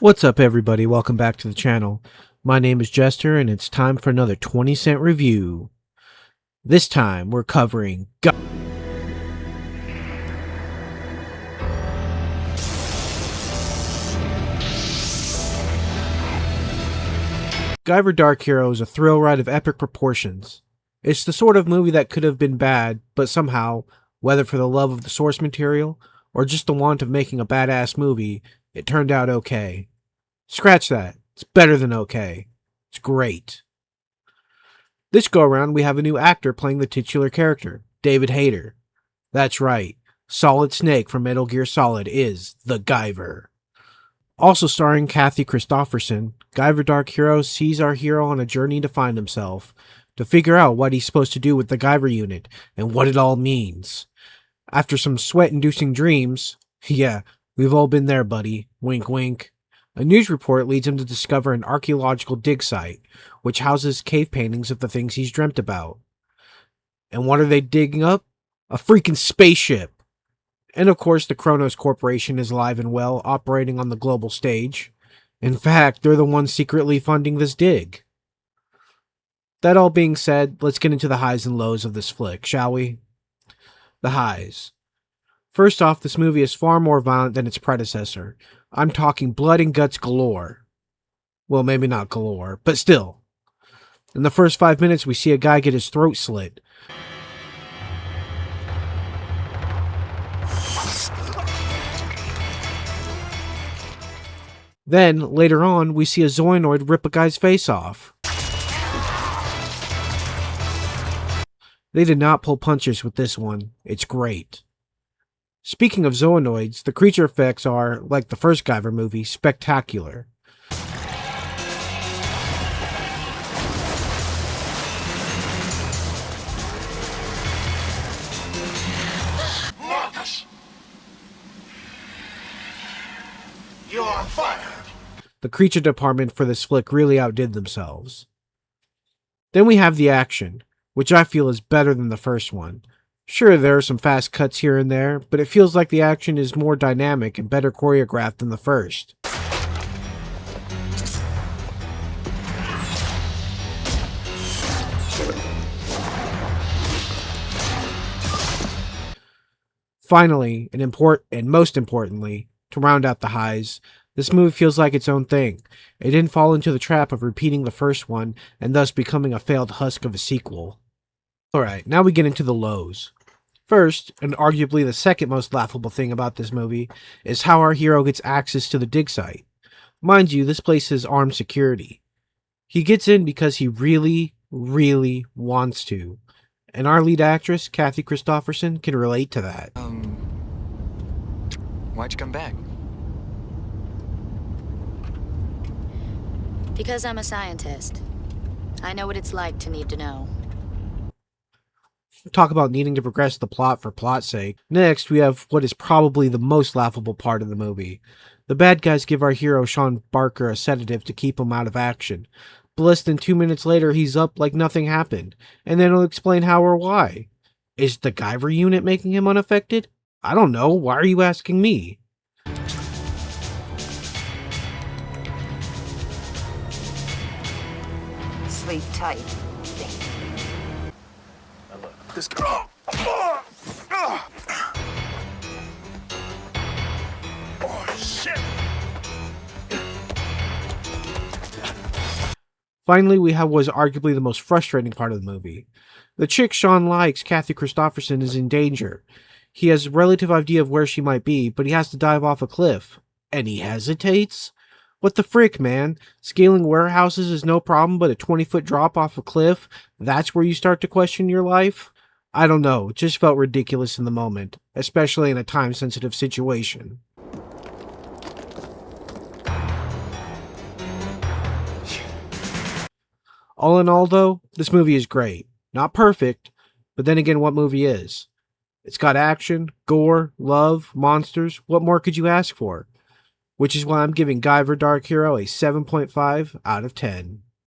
What's up, everybody? Welcome back to the channel. My name is Jester, and it's time for another 20-cent review. This time, we're covering Guyver Dark Hero is a thrill ride of epic proportions. It's the sort of movie that could have been bad, but somehow, whether for the love of the source material, or just the want of making a badass movie, it turned out okay. Scratch that. It's better than okay. It's great. This go around, we have a new actor playing the titular character, David Hayter. That's right. Solid Snake from Metal Gear Solid is the Guyver. Also starring Kathy Christopherson, Guyver Dark Hero sees our hero on a journey to find himself, to figure out what he's supposed to do with the Guyver unit, and what it all means. After some sweat-inducing dreams, yeah, we've all been there, buddy, wink wink, a news report leads him to discover an archaeological dig site, which houses cave paintings of the things he's dreamt about. And what are they digging up? A freaking spaceship! And of course, the Kronos Corporation is alive and well, operating on the global stage. In fact, they're the ones secretly funding this dig. That all being said, let's get into the highs and lows of this flick, shall we? The highs. First off, this movie is far more violent than its predecessor. I'm talking blood and guts galore. Well, maybe not galore, but still. In the first 5 minutes, we see a guy get his throat slit. Then, later on, we see a Zoanoid rip a guy's face off. They did not pull punches with this one. It's great. Speaking of Zoanoids, the creature effects are, like the first Guyver movie, spectacular. Marcus! You are fired! The creature department for this flick really outdid themselves. Then we have the action, which I feel is better than the first one. Sure, there are some fast cuts here and there, but it feels like the action is more dynamic and better choreographed than the first. Finally, and most importantly, to round out the highs, this movie feels like its own thing. It didn't fall into the trap of repeating the first one and thus becoming a failed husk of a sequel. Alright, now we get into the lows. First, and arguably the second most laughable thing about this movie, is how our hero gets access to the dig site. Mind you, this place is armed security. He gets in because he really, really wants to. And our lead actress, Kathy Christopherson, can relate to that. Why'd you come back? Because I'm a scientist. I know what it's like to need to know. Talk about needing to progress the plot for plot's sake. Next, we have what is probably the most laughable part of the movie. The bad guys give our hero Sean Barker a sedative to keep him out of action. But less than 2 minutes later, he's up like nothing happened, and then he'll explain how or why. Is the Guyver unit making him unaffected? I don't know. Why are you asking me? Sleep tight. This guy. Oh, shit! Finally, we have what is arguably the most frustrating part of the movie. The chick Sean likes, Kathy Christopherson, is in danger. He has a relative idea of where she might be, but he has to dive off a cliff. And he hesitates? What the frick, man? Scaling warehouses is no problem, but a 20-foot drop off a cliff? That's where you start to question your life? I don't know, it just felt ridiculous in the moment, especially in a time-sensitive situation. All in all, though, this movie is great. Not perfect, but then again, what movie is? It's got action, gore, love, monsters. What more could you ask for? Which is why I'm giving Guyver Dark Hero a 7.5 out of 10.